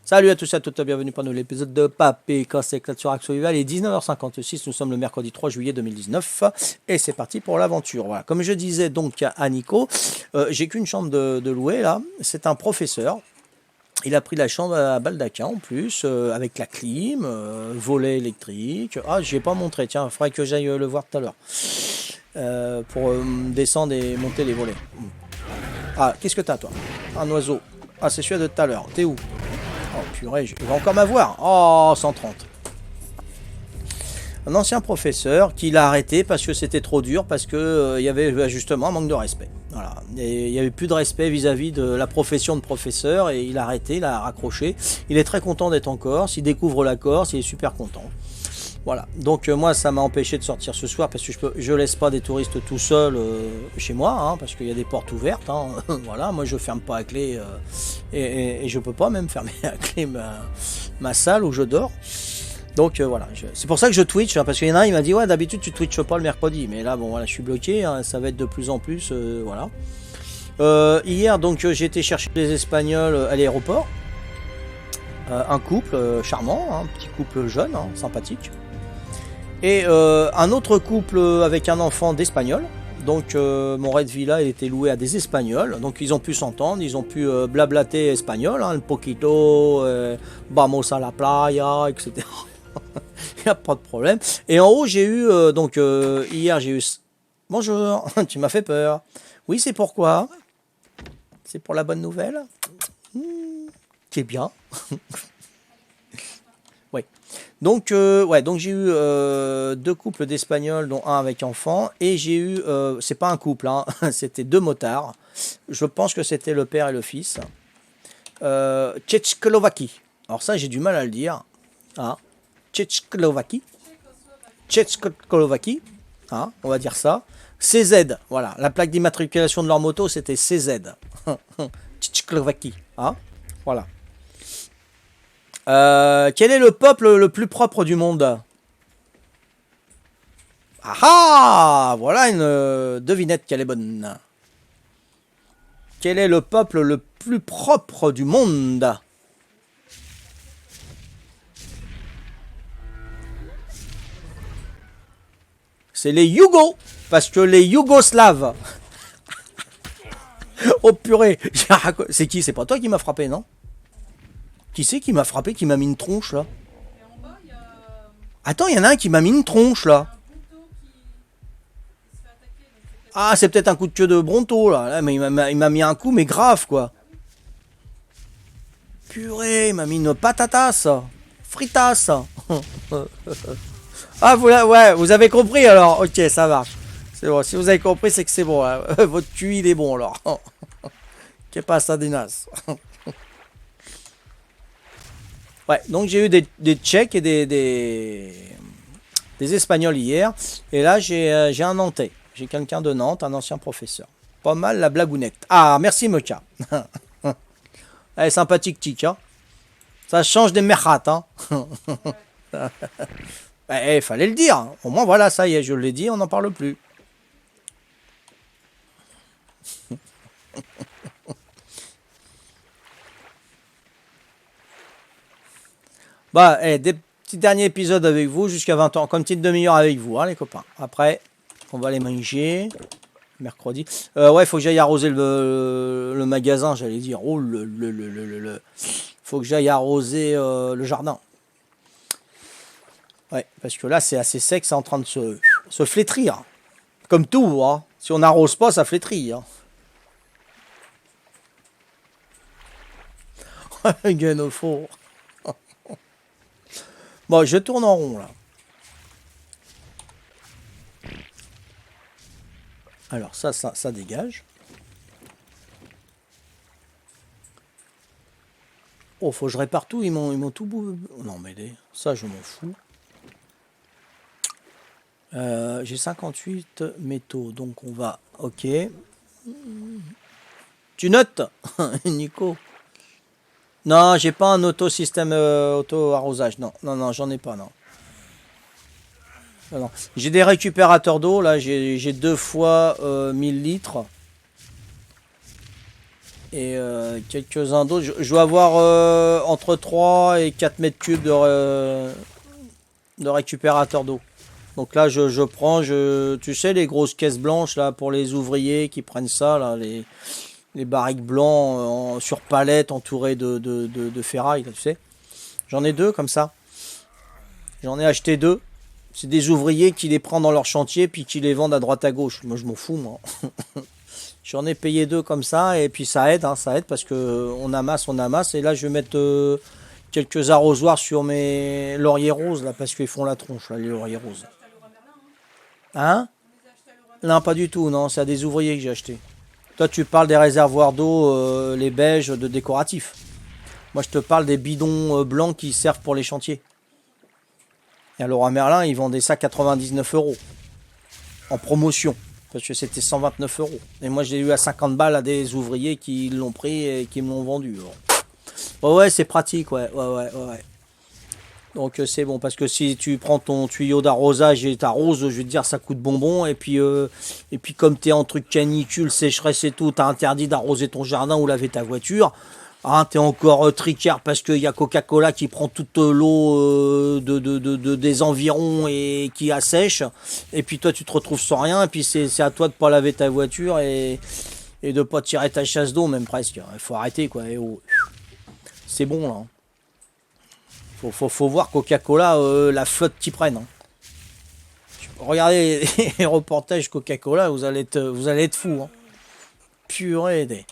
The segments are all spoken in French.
Salut à tous et à toutes, bienvenue pour l'épisode de Papé quand c'est éclate sur Axo-Vival. Il est 19h56, nous sommes le mercredi 3 juillet 2019 et c'est parti pour l'aventure. Voilà. Comme je disais donc à Nico, j'ai qu'une chambre de louer là, c'est un professeur. Il a pris la chambre à Baldaquin en plus, avec la clim, volet électrique. Ah, je n'ai pas montré, tiens, il faudrait que j'aille le voir tout à l'heure pour descendre et monter les volets. Ah, qu'est-ce que t'as toi? Un oiseau. Ah, c'est celui de tout à l'heure. T'es où? Oh purée, il va encore m'avoir. Oh, 130. Un ancien professeur qui l'a arrêté parce que c'était trop dur, parce que il y avait justement un manque de respect. Voilà. Et il n'y avait plus de respect vis-à-vis de la profession de professeur et il a arrêté, il a raccroché. Il est très content d'être en Corse, il découvre la Corse, il est super content. Voilà, donc moi ça m'a empêché de sortir ce soir parce que je laisse pas des touristes tout seuls chez moi, hein, parce qu'il y a des portes ouvertes, hein. Voilà, moi je ferme pas à clé et je peux pas même fermer à clé ma salle où je dors. Donc voilà, c'est pour ça que je Twitch, hein, parce qu'il y en a un il m'a dit ouais d'habitude tu Twitches pas le mercredi, mais là bon voilà je suis bloqué, hein, ça va être de plus en plus, voilà. Hier donc j'ai été chercher les Espagnols à l'aéroport, un couple charmant, hein, un petit couple jeune, hein, sympathique. Et un autre couple avec un enfant d'espagnol. Donc mon Red Villa il était loué à des Espagnols. Donc ils ont pu s'entendre, ils ont pu blablater espagnol, hein, le poquito, vamos a la playa, etc. Il n'y a pas de problème. Et en haut j'ai eu, hier j'ai eu... Bonjour, tu m'as fait peur. Oui, c'est pourquoi? C'est pour la bonne nouvelle. Qui est bien. Oui. Donc, donc j'ai eu deux couples d'Espagnols, dont un avec enfant, et j'ai eu, c'est pas un couple, hein, c'était deux motards. Je pense que c'était le père et le fils. Tchétchoslovaquie. Alors ça, j'ai du mal à le dire. Hein. Tchétchoslovaquie. Tchétchoslovaquie. Hein, on va dire ça. CZ, voilà. La plaque d'immatriculation de leur moto, c'était CZ. Tchétchoslovaquie. Hein, voilà. Quel est le peuple le plus propre du monde? Ah ah! Voilà une devinette qu'elle est bonne. Quel est le peuple le plus propre du monde? C'est les Yougos, parce que les Yougoslaves. Oh purée! C'est qui? C'est pas toi qui m'a frappé, non? Qui c'est qui m'a frappé, qui m'a mis une tronche là? Attends, il y en a un qui m'a mis une tronche là. Ah, c'est peut-être un coup de queue de Bronto là, mais il m'a mis un coup, mais grave quoi. Purée, il m'a mis une patatas, fritas. Ah, ouais, vous avez compris alors. Ok, ça marche. C'est bon, si vous avez compris, c'est que c'est bon. Hein. Votre QI, il est bon alors. Qu'est pas ça, Dinas? Ouais, donc j'ai eu des Tchèques et des Espagnols hier. Et là, j'ai un Nantais. J'ai quelqu'un de Nantes, un ancien professeur. Pas mal la blagounette. Ah, merci Moka. Elle est sympathique, tic, hein. Ça change des merats, hein. Eh, fallait le dire. Au moins, voilà, ça y est, je l'ai dit, on n'en parle plus. Bah, des petits derniers épisodes avec vous jusqu'à 20 ans, comme petite demi-heure avec vous, hein, les copains. Après, on va aller manger. Mercredi. Ouais, faut que j'aille arroser le magasin, j'allais dire. Oh, faut que j'aille arroser le jardin. Ouais, parce que là, c'est assez sec, c'est en train de se flétrir. Comme tout, hein. Si on n'arrose pas, ça flétrit. Hein. Gain au four. Bon, je tourne en rond, là. Alors, ça dégage. Oh, faut que je répare tout, ils m'ont tout bouffé. Non, mais ça, je m'en fous. J'ai 58 métaux, donc on va... Ok. Tu notes, Nico? Non, j'ai pas un auto-système auto-arrosage. Non, non, non, j'en ai pas, non. Non, non. J'ai des récupérateurs d'eau, là, j'ai 2 fois 1000 litres. Et quelques-uns d'autres. Je dois avoir entre 3 et 4 mètres cubes de récupérateur d'eau. Donc là, je prends, tu sais, les grosses caisses blanches là pour les ouvriers qui prennent ça, là, les barriques blancs sur palette entourées de ferraille, là, tu sais. J'en ai deux comme ça. J'en ai acheté deux. C'est des ouvriers qui les prennent dans leur chantier puis qui les vendent à droite à gauche. Moi, je m'en fous, moi. J'en ai payé deux comme ça et puis ça aide, hein, ça aide parce que on amasse. Et là, je vais mettre quelques arrosoirs sur mes lauriers roses là parce qu'ils font la tronche, là, les lauriers roses. Hein? Non, pas du tout, non, c'est à des ouvriers que j'ai acheté. Toi, tu parles des réservoirs d'eau, les beiges de décoratifs. Moi, je te parle des bidons blancs qui servent pour les chantiers. Et à Leroy Merlin, ils vendaient ça 99 euros en promotion. Parce que c'était 129 euros. Et moi, je l'ai eu à 50 balles à des ouvriers qui l'ont pris et qui me l'ont vendu. Ouais, ouais, c'est pratique, ouais. Ouais. Donc c'est bon, parce que si tu prends ton tuyau d'arrosage et t'arroses, je veux te dire, ça coûte bonbon. Et puis comme t'es en truc canicule, sécheresse et tout, t'as interdit d'arroser ton jardin ou laver ta voiture. Hein, t'es encore tricard parce qu'il y a Coca-Cola qui prend toute l'eau des environs et qui assèche. Et puis toi, tu te retrouves sans rien. Et puis c'est à toi de pas laver ta voiture et de pas tirer ta chasse d'eau, même presque. Il faut arrêter, quoi. C'est bon, là. Faut voir Coca-Cola, la flotte qu'ils prennent. Hein. Regardez les reportages Coca-Cola, vous allez être fous. Hein. Purée.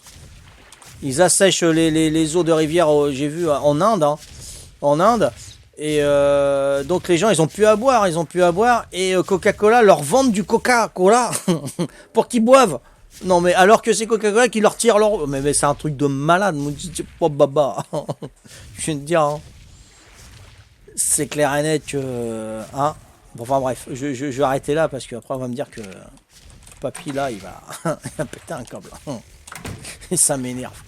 Ils assèchent les eaux de rivière, j'ai vu, en Inde. Hein. En Inde. Et donc les gens, ils ont plus à boire. Et Coca-Cola leur vendent du Coca-Cola pour qu'ils boivent. Non, mais alors que c'est Coca-Cola qui leur tire leur... Mais c'est un truc de malade. Oh, baba. Je viens de dire... Hein. C'est clair et net que... Hein, bon, enfin bref, je vais arrêter là parce qu'après on va me dire que papy là il va, il va péter un câble. Et ça m'énerve.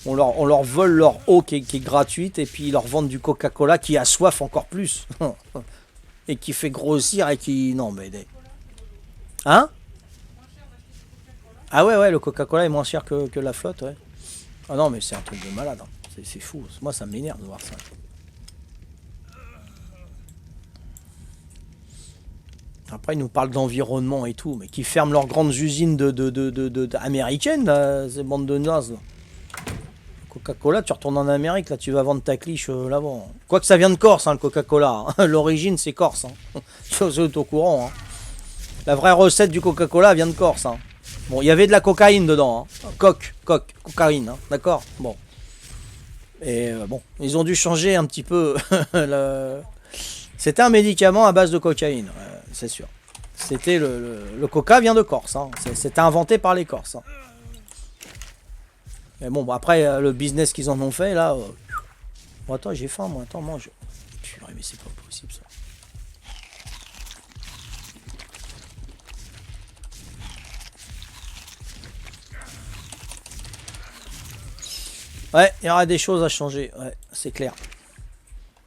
On leur vole leur eau qui est gratuite et puis ils leur vendent du Coca-Cola qui a soif encore plus. Et qui fait grossir et qui... Non mais... Hein? Ah ouais, le Coca-Cola est moins cher que la flotte, ouais. Ah non mais c'est un truc de malade. Hein. C'est fou. Moi ça m'énerve de voir ça. Après, ils nous parlent d'environnement et tout, mais qui ferment leurs grandes usines américaines, là, ces bandes de nazes. Coca-Cola, tu retournes en Amérique, là, tu vas vendre ta cliche là-bas. Quoique ça vient de Corse, hein, le Coca-Cola. Hein. L'origine, c'est Corse. Hein. Je suis au courant. Hein. La vraie recette du Coca-Cola vient de Corse. Hein. Bon, il y avait de la cocaïne dedans. Hein. Cocaïne, hein. D'accord. Bon. Et bon, ils ont dû changer un petit peu le... C'était un médicament à base de cocaïne, c'est sûr. C'était le coca vient de Corse, hein. C'était inventé par les Corses. Hein. Mais bon, après le business qu'ils en ont fait là. Bon, attends, j'ai faim, moi. Attends, mange. Purée, mais c'est pas possible ça. Ouais, il y aura des choses à changer, ouais, c'est clair.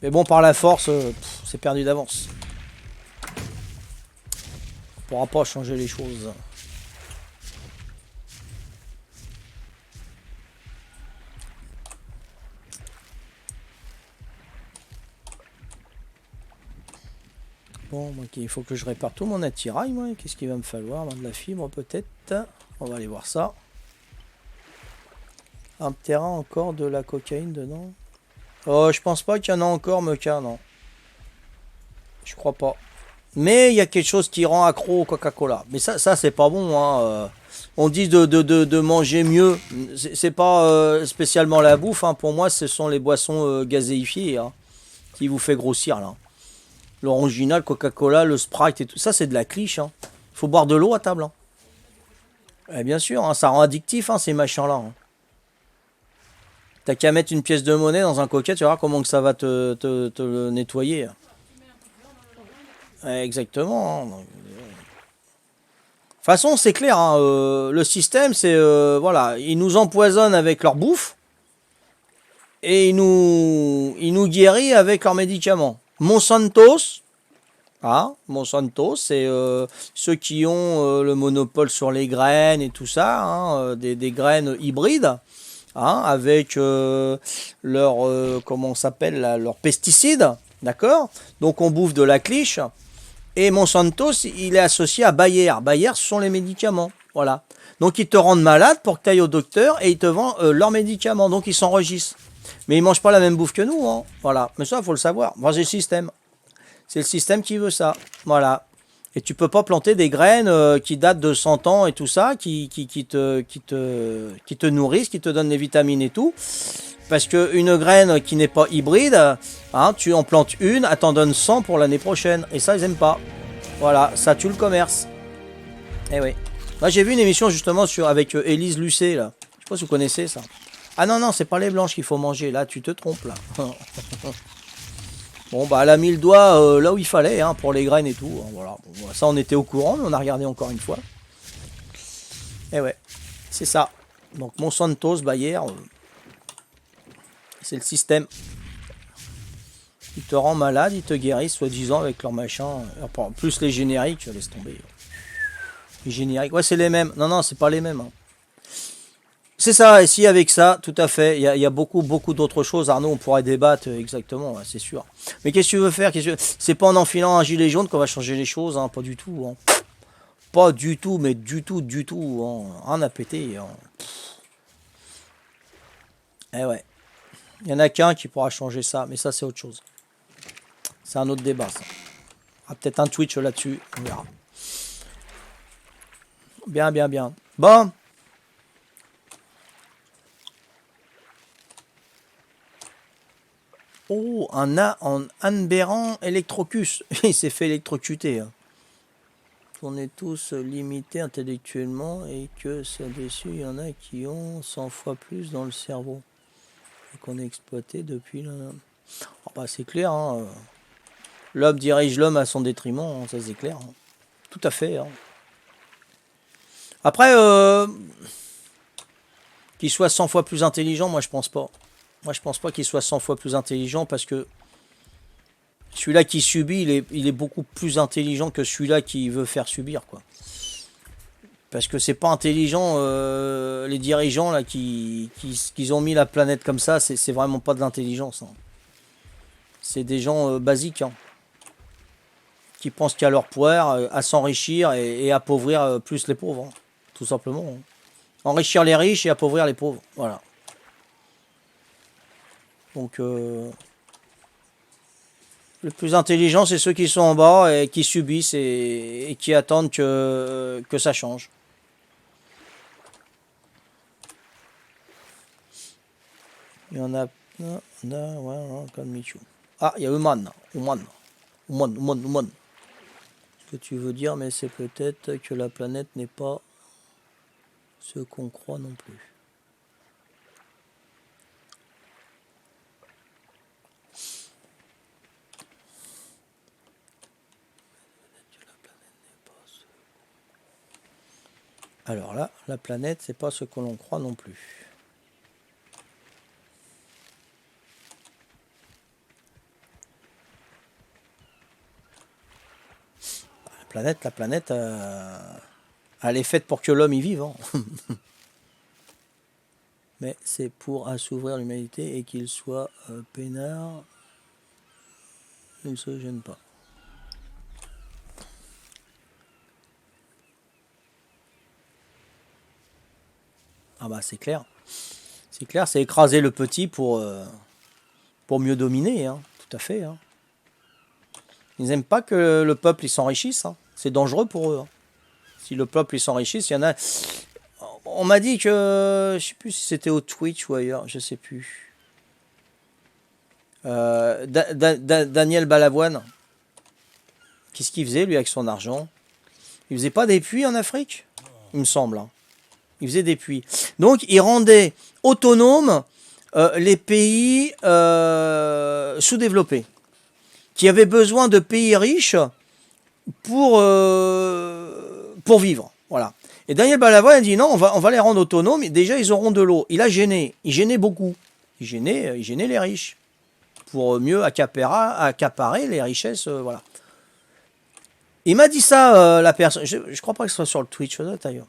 Mais bon, par la force, c'est perdu d'avance. On pourra pas changer les choses. Bon, ok, il faut que je répare tout mon attirail, moi. Qu'est-ce qu'il va me falloir? De la fibre, peut-être. On va aller voir ça. Un terrain encore, de la cocaïne dedans. Oh, je pense pas qu'il y en a encore, Mecha, non. Je crois pas. Mais il y a quelque chose qui rend accro au Coca-Cola. Mais ça c'est pas bon. Hein. On dit de manger mieux. C'est pas spécialement la bouffe. Hein. Pour moi, ce sont les boissons gazéifiées hein, qui vous fait grossir. Là. L'original, Coca-Cola, le Sprite et tout. Ça, c'est de la cliche. Hein. Faut boire de l'eau à table. Hein. Et bien sûr, hein, ça rend addictif hein, ces machins-là. Hein. T'as qu'à mettre une pièce de monnaie dans un coca, tu vas voir comment que ça va te le nettoyer. Exactement. De toute façon, c'est clair. Hein, le système, c'est... voilà, ils nous empoisonnent avec leur bouffe. Et ils nous guérissent avec leurs médicaments. Monsantos, Ah, Monsanto, c'est ceux qui ont le monopole sur les graines et tout ça, hein, des graines hybrides, hein, avec leur, comment on s'appelle, là, leurs pesticides, d'accord? Donc on bouffe de la cliche. Et Monsanto, il est associé à Bayer. Bayer, ce sont les médicaments, voilà. Donc ils te rendent malade pour que tu ailles au docteur et ils te vendent leurs médicaments, donc ils s'enregistrent. Mais ils mangent pas la même bouffe que nous, hein. Voilà. Mais ça, il faut le savoir. Moi, j'ai le système. C'est le système qui veut ça. Voilà. Et tu peux pas planter des graines qui datent de 100 ans et tout ça, qui te nourrissent, qui te donnent les vitamines et tout. Parce qu'une graine qui n'est pas hybride, hein, tu en plantes une, elle t'en donne 100 pour l'année prochaine. Et ça, ils aiment pas. Voilà, ça tue le commerce. Eh oui. Moi, j'ai vu une émission justement avec Élise Lucet, là. Je sais pas si vous connaissez ça. Ah non, non, c'est pas les blanches qu'il faut manger. Là, tu te trompes, là. Bon, bah, elle a mis le doigt là où il fallait, hein, pour les graines et tout. Voilà. Bon, ça, on était au courant, mais on a regardé encore une fois. Et ouais, c'est ça. Donc, Monsanto, Bayer, c'est le système. Ils te rendent malade, ils te guérissent, soi-disant, avec leur machin. Plus les génériques, laisse tomber. Les génériques, ouais, c'est les mêmes. Non, non, c'est pas les mêmes. Hein. C'est ça, et si avec ça, tout à fait, il y a beaucoup, beaucoup d'autres choses. Arnaud, on pourrait débattre exactement, c'est sûr. Mais qu'est-ce que tu veux faire? C'est pas en enfilant un gilet jaune qu'on va changer les choses, hein, pas du tout. Hein. Pas du tout, mais du tout, du tout. Hein. Rien à péter. Hein. Eh ouais. Il y en a qu'un qui pourra changer ça, mais ça, c'est autre chose. C'est un autre débat, ça. Ah, peut-être un Twitch là-dessus, on verra. Bien, bien, bien. Bon. Oh, un Anberan Electrocus. Il s'est fait électrocuter. Hein. On est tous limités intellectuellement et que c'est dessus, il y en a qui ont 100 fois plus dans le cerveau. Et qu'on est exploité depuis là. Oh, bah, c'est clair. Hein. L'homme dirige l'homme à son détriment, hein, ça c'est clair. Hein. Tout à fait. Hein. Après, qu'il soit 100 fois plus intelligent, moi je pense pas. Moi je pense pas qu'il soit 100 fois plus intelligent parce que celui-là qui subit, il est beaucoup plus intelligent que celui-là qui veut faire subir, quoi. Parce que c'est pas intelligent, les dirigeants là qui ont mis la planète comme ça, c'est vraiment pas de l'intelligence. Hein. C'est des gens basiques hein, qui pensent qu'à leur pouvoir, à s'enrichir et appauvrir plus les pauvres, hein, tout simplement. Hein. Enrichir les riches et appauvrir les pauvres, voilà. Donc le plus intelligent, c'est ceux qui sont en bas et qui subissent et qui attendent que ça change. Il y en a... ouais, comme Michou. Ah, il y a Human. Ce que tu veux dire, mais c'est peut-être que la planète n'est pas ce qu'on croit non plus. Alors là, la planète, c'est pas ce que l'on croit non plus. La planète, elle est faite pour que l'homme y vive. Hein. Mais c'est pour assouvir l'humanité et qu'il soit peinard. Il ne se gêne pas. Ah bah c'est clair. C'est clair, c'est écraser le petit pour mieux dominer. Hein. Tout à fait. Hein. Ils n'aiment pas que le peuple s'enrichisse. Hein. C'est dangereux pour eux. Hein. Si le peuple s'enrichisse, il y en a... On m'a dit que... Je sais plus si c'était au Twitch ou ailleurs. Je sais plus. Daniel Balavoine. Qu'est-ce qu'il faisait lui avec son argent? Il faisait pas des puits en Afrique? Il me semble. Hein. Il faisait des puits. Donc il rendait autonomes les pays sous-développés. Qui avaient besoin de pays riches pour vivre. Voilà. Et Daniel Balavoine a dit non, on va les rendre autonomes. Et déjà, ils auront de l'eau. Il a gêné. Il gênait beaucoup. Il gênait les riches. Pour mieux accaparer les richesses. Voilà. Il m'a dit ça, la personne. Je crois pas que ce soit sur le Twitch, d'ailleurs.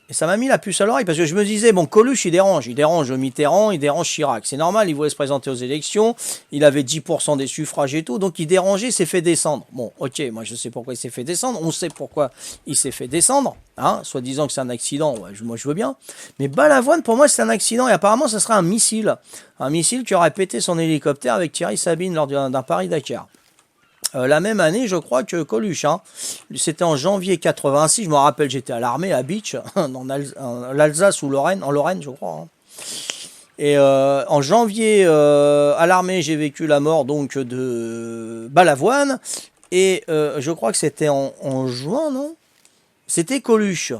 Et ça m'a mis la puce à l'oreille parce que je me disais, bon, Coluche, il dérange Mitterrand, il dérange Chirac. C'est normal, il voulait se présenter aux élections, il avait 10% des suffrages et tout, donc il dérangeait, il s'est fait descendre. Bon, ok, moi je sais pourquoi il s'est fait descendre, on sait pourquoi il s'est fait descendre, hein, soit disant que c'est un accident, ouais, moi je veux bien. Mais Balavoine, pour moi, c'est un accident et apparemment, ça serait un missile. Un missile qui aurait pété son hélicoptère avec Thierry Sabine lors d'un Paris-Dakar. La même année, je crois que Coluche, hein. C'était en janvier 86, je me rappelle, j'étais à l'armée à Beach, dans l'Alsace ou Lorraine, en Lorraine, je crois. Hein. Et en janvier, à l'armée, j'ai vécu la mort donc de Balavoine. Et je crois que c'était en juin, non? C'était Coluche.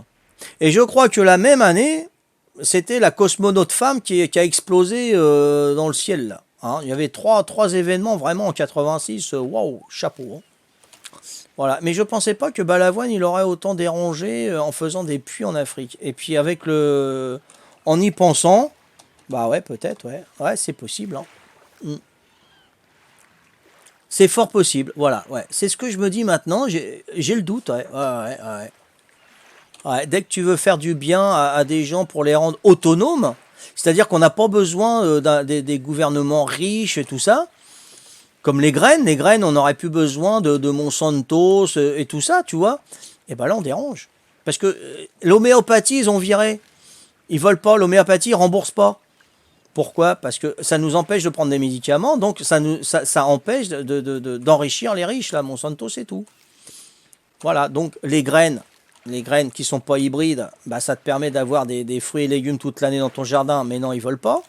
Et je crois que la même année, c'était la cosmonaute femme qui a explosé dans le ciel, là. Hein, il y avait trois événements vraiment en 86. Waouh, chapeau. Hein. Voilà. Mais je pensais pas que Balavoine il aurait autant dérangé en faisant des puits en Afrique. Et puis avec le, en y pensant, bah ouais, peut-être, ouais, ouais, c'est possible. Hein. Mm. C'est fort possible. Voilà, ouais. C'est ce que je me dis maintenant. J'ai le doute. Ouais, ouais, ouais, ouais. Ouais, dès que tu veux faire du bien à des gens pour les rendre autonomes. C'est-à-dire qu'on n'a pas besoin des gouvernements riches et tout ça. Comme les graines, on n'aurait plus besoin de Monsanto et tout ça, tu vois. Et ben là, on dérange. Parce que l'homéopathie, ils ont viré. Ils veulent pas, l'homéopathie, ils remboursent pas. Pourquoi? Parce que ça nous empêche de prendre des médicaments, donc ça empêche d'enrichir les riches, là. Monsanto, c'est tout. Voilà, donc les graines qui sont pas hybrides, bah, ça te permet d'avoir des fruits et légumes toute l'année dans ton jardin, mais non, ils veulent pas.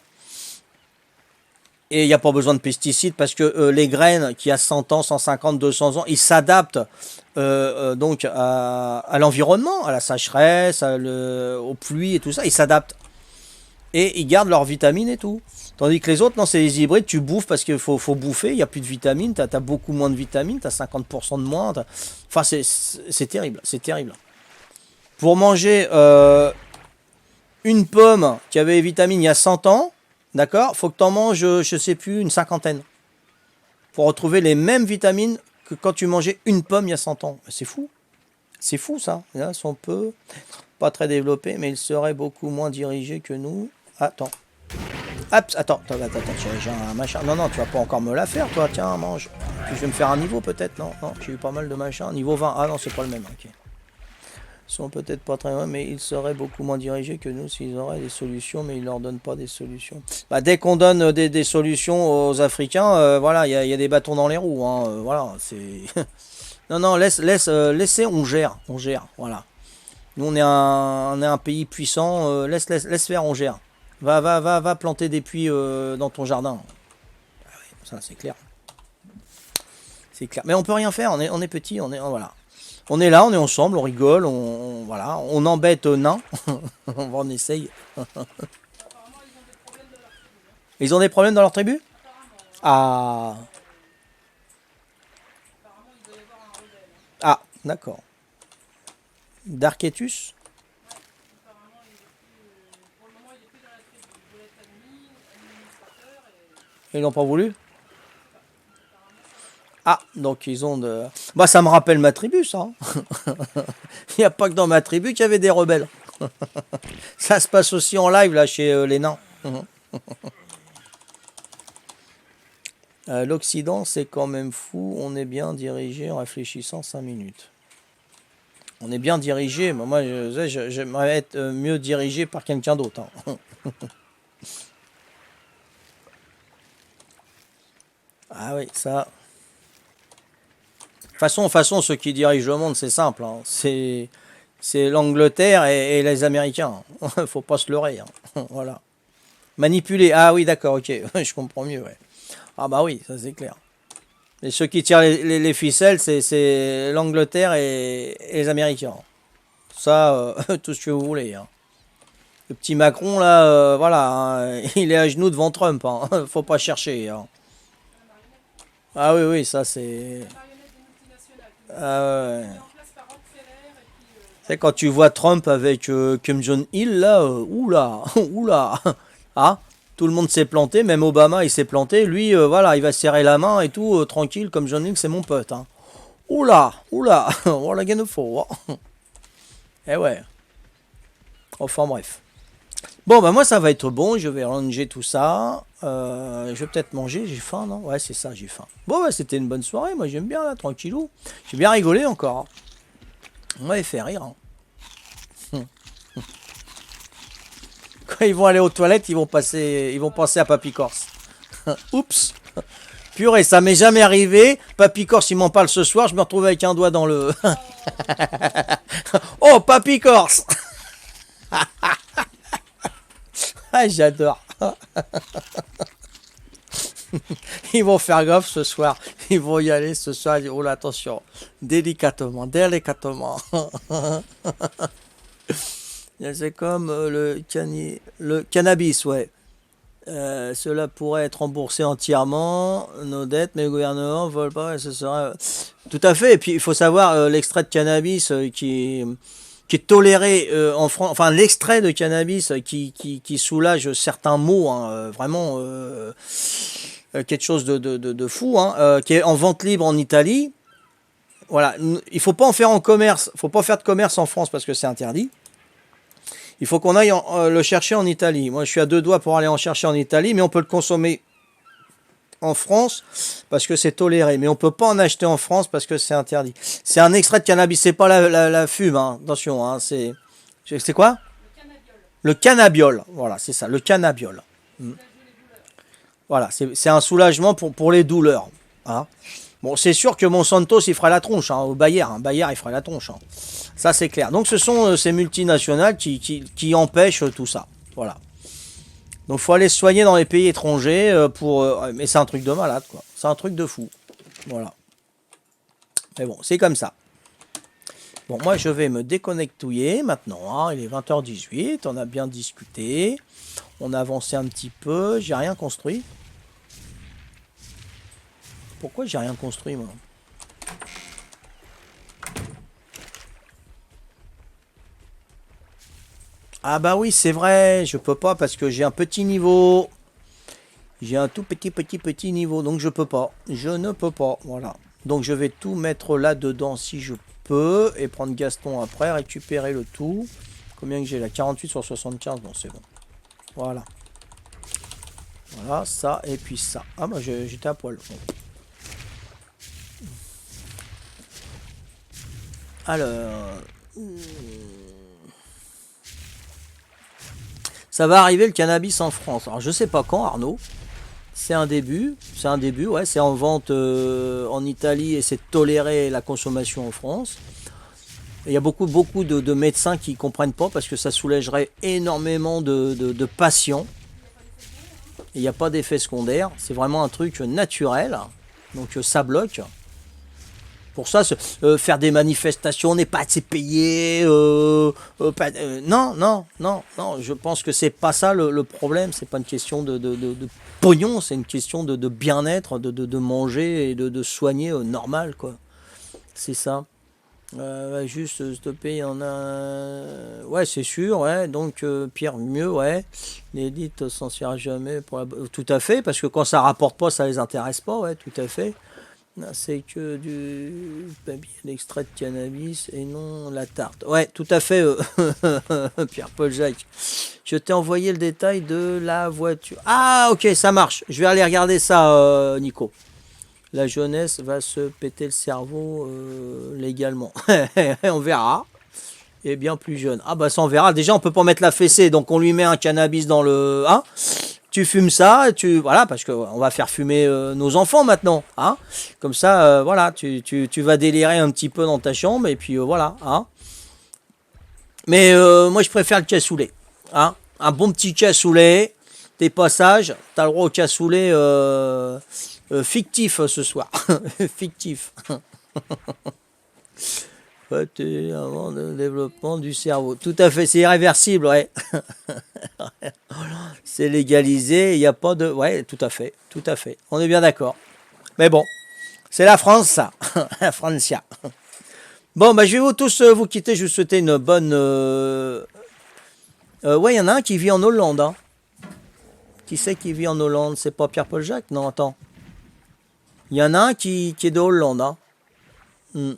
Et il n'y a pas besoin de pesticides parce que les graines qui a 100 ans, 150, 200 ans, ils s'adaptent donc à l'environnement, à la sécheresse, aux pluies et tout ça, ils s'adaptent. Et ils gardent leurs vitamines et tout. Tandis que les autres, non, c'est les hybrides, tu bouffes parce qu'il faut bouffer, il n'y a plus de vitamines, tu as beaucoup moins de vitamines, tu as 50% de moins. Enfin, c'est terrible, c'est terrible. Pour manger une pomme qui avait les vitamines il y a 100 ans, d'accord, faut que tu en manges, je sais plus, une cinquantaine. Pour retrouver les mêmes vitamines que quand tu mangeais une pomme il y a 100 ans. C'est fou. C'est fou ça. Là, ils sont peu, pas très développés, mais ils seraient beaucoup moins dirigés que nous. Attends. Hop, attends, j'ai un machin. Non, non, tu vas pas encore me la faire, toi. Tiens, mange. Puis je vais me faire un niveau peut-être. Non, non, j'ai eu pas mal de machin. Niveau 20. Ah non, c'est pas le même. Ok. Ils sont peut-être pas très loin, mais ils seraient beaucoup moins dirigés que nous s'ils auraient des solutions, mais ils leur donnent pas des solutions. Bah, dès qu'on donne des solutions aux Africains, voilà, il y a des bâtons dans les roues. Hein, voilà, c'est. Non, non, laissez, on gère, voilà. Nous, on est un pays puissant, laisse faire, on gère. Va planter des puits dans ton jardin. Ah ouais, ça, c'est clair. C'est clair. Mais on peut rien faire, on est petit, voilà. On est là, on est ensemble, on rigole, voilà, on embête nain. On essaye. Ils ont des problèmes dans leur tribu? Ah. Ah, d'accord. Darketus? Ils n'ont pas voulu? Ah, donc ils ont de... Bah ça me rappelle ma tribu, ça. Il n'y a pas que dans ma tribu qu'il y avait des rebelles. Ça se passe aussi en live, là, chez les nains. L'Occident, c'est quand même fou. On est bien dirigé en réfléchissant 5 minutes. On est bien dirigé. Moi, j'aimerais être mieux dirigé par quelqu'un d'autre. Hein. Ah oui, ça... De toute façon, ceux qui dirigent le monde, c'est simple. Hein. C'est l'Angleterre et les Américains. Faut pas se leurrer. Hein. Voilà. Manipuler. Ah oui, d'accord, ok. Je comprends mieux, ouais. Ah bah oui, ça c'est clair. Et ceux qui tirent les ficelles, c'est l'Angleterre et les Américains. Ça, tout ce que vous voulez. Hein. Le petit Macron, là, voilà, hein, il est à genoux devant Trump. Hein. Faut pas chercher. Hein. Ah oui, oui, ça c'est... Ah ouais. C'est quand tu vois Trump avec Kim Jong-il, là, oula, oula. Ah, tout le monde s'est planté, même Obama il s'est planté. Lui, voilà, il va serrer la main et tout, tranquille, comme Jong-il, c'est mon pote. Hein. Oula, oula, on la gagne fort. Eh ouais. Enfin bref. Bon, bah moi ça va être bon, je vais ranger tout ça. Je vais peut-être manger, j'ai faim, non? Ouais, c'est ça, j'ai faim. Bon, bah c'était une bonne soirée, moi j'aime bien là, tranquillou. J'ai bien rigolé encore, hein. On m'avait fait rire, hein. Quand ils vont aller aux toilettes, ils vont penser à Papy Corse. Oups. Purée, ça m'est jamais arrivé. Papy Corse, il m'en parle ce soir, je me retrouve avec un doigt dans le... Oh, Papy Corse. Ah, j'adore. Ils vont faire gaffe ce soir. Ils vont y aller ce soir. Oh là, attention. Délicatement, délicatement. C'est comme le cannabis, ouais. Cela pourrait être remboursé entièrement, nos dettes, mais le gouvernement ne vole pas, et ce sera... Tout à fait, et puis il faut savoir, l'extrait de cannabis qui est toléré en France, enfin l'extrait de cannabis qui soulage certains maux, hein, vraiment quelque chose de fou, hein, qui est en vente libre en Italie. Voilà, il faut pas en faire en commerce, faut pas faire de commerce en France parce que c'est interdit. Il faut qu'on aille le chercher en Italie. Moi, je suis à deux doigts pour aller en chercher en Italie, mais on peut le consommer en France parce que c'est toléré. Mais on peut pas en acheter en France parce que c'est interdit. C'est un extrait de cannabis, c'est pas la fume, hein. Attention, hein, c'est quoi? Le cannabiol. Voilà, c'est ça, le cannabiol. Voilà, c'est un soulagement pour les douleurs, hein. Bon, c'est sûr que Monsanto, il fera la tronche, hein, au Bayer. Hein, Bayer, il fera la tronche, hein. Ça, c'est clair. Donc, ce sont ces multinationales qui empêchent tout ça. Voilà. Donc, il faut aller se soigner dans les pays étrangers mais c'est un truc de malade, quoi. C'est un truc de fou. Voilà. Mais bon, c'est comme ça. Bon, moi, je vais me déconnectouiller maintenant, hein. Il est 20h18. On a bien discuté. On a avancé un petit peu. J'ai rien construit. Pourquoi j'ai rien construit, moi? Ah bah oui, c'est vrai, je peux pas parce que j'ai un petit niveau. J'ai un tout petit niveau, donc je peux pas. Je ne peux pas, voilà. Donc je vais tout mettre là-dedans si je peux. Et prendre Gaston après, récupérer le tout. Combien que j'ai là? 48 sur 75, bon c'est bon. Voilà. Voilà, ça et puis ça. Ah bah j'étais à poil. Alors... Ça va arriver le cannabis en France. Alors je sais pas quand, Arnaud. C'est un début, ouais, c'est en vente en Italie et c'est toléré la consommation en France. Il y a beaucoup de médecins qui ne comprennent pas parce que ça soulagerait énormément de patients. Il n'y a pas d'effet secondaire, c'est vraiment un truc naturel, donc ça bloque. Pour ça, faire des manifestations, on n'est pas assez payé. Non, non, non, non. Je pense que c'est pas ça le problème. C'est pas une question de pognon, c'est une question de bien-être, de manger et de soigner normal, quoi. C'est ça. Ouais, juste stopper, il y en a. Ouais, c'est sûr, ouais. Donc, pire, mieux, ouais. L'élite s'en sert jamais pour tout à fait, parce que quand ça rapporte pas, ça les intéresse pas, ouais, tout à fait. C'est que du papier d'extrait de cannabis et non la tarte. Ouais, tout à fait, Pierre-Paul Jacques. Je t'ai envoyé le détail de la voiture. Ah, ok, ça marche. Je vais aller regarder ça, Nico. La jeunesse va se péter le cerveau légalement. On verra. Et bien plus jeune. Ah bah ça on verra. Déjà on peut pas mettre la fessée, donc on lui met un cannabis dans le... Hein, tu fumes ça, voilà, parce qu'on va faire fumer nos enfants maintenant, hein. Comme ça, voilà, tu vas délirer un petit peu dans ta chambre, et puis voilà, hein. Mais moi, je préfère le cassoulet, hein. Un bon petit cassoulet, tes passages, t'as le droit au cassoulet fictif ce soir. Fictif. Avant le développement du cerveau. Tout à fait, c'est irréversible, ouais. C'est légalisé, il n'y a pas de... Ouais, tout à fait, tout à fait. On est bien d'accord. Mais bon, c'est la France, ça. La Francia. Bon, bah, je vais vous tous vous quitter. Je vais vous souhaiter une bonne... ouais, il y en a un qui vit en Hollande. Hein. Qui c'est qui vit en Hollande? C'est pas Pierre-Paul Jacques? Non, attends. Il y en a un qui est de Hollande. Hein. Hmm.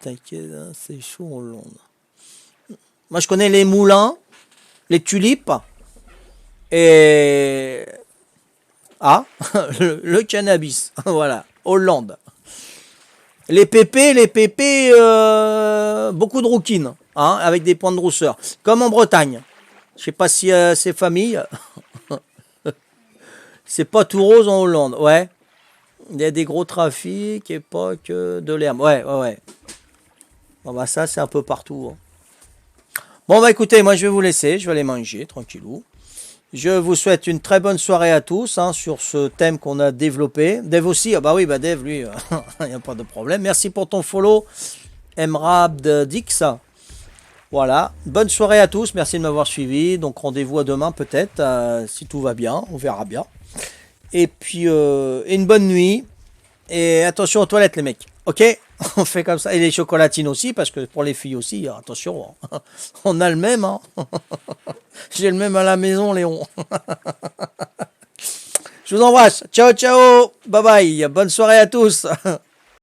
T'inquiète, hein, c'est chaud en Hollande. Moi, je connais les moulins, les tulipes et... Ah, le cannabis. Voilà, Hollande. Les pépés, beaucoup de rouquines, hein, avec des points de rousseur. Comme en Bretagne. Je sais pas si ces familles, c'est pas tout rose en Hollande. Ouais, il y a des gros trafics, époque de l'herbe. Ouais, ouais, ouais. Bon, bah ça, c'est un peu partout, hein. Bon, bah écoutez, moi je vais vous laisser, je vais aller manger, tranquillou. Je vous souhaite une très bonne soirée à tous, hein, sur ce thème qu'on a développé. Dave aussi, ah bah oui, bah Dave, lui, il n'y a pas de problème. Merci pour ton follow, Emrab Dix. Voilà, bonne soirée à tous, merci de m'avoir suivi. Donc rendez-vous à demain peut-être, si tout va bien, on verra bien. Et puis, une bonne nuit. Et attention aux toilettes, les mecs. Ok? On fait comme ça. Et les chocolatines aussi, parce que pour les filles aussi, attention. On a le même, hein. J'ai le même à la maison, Léon. Je vous embrasse. Ciao, ciao. Bye bye. Bonne soirée à tous.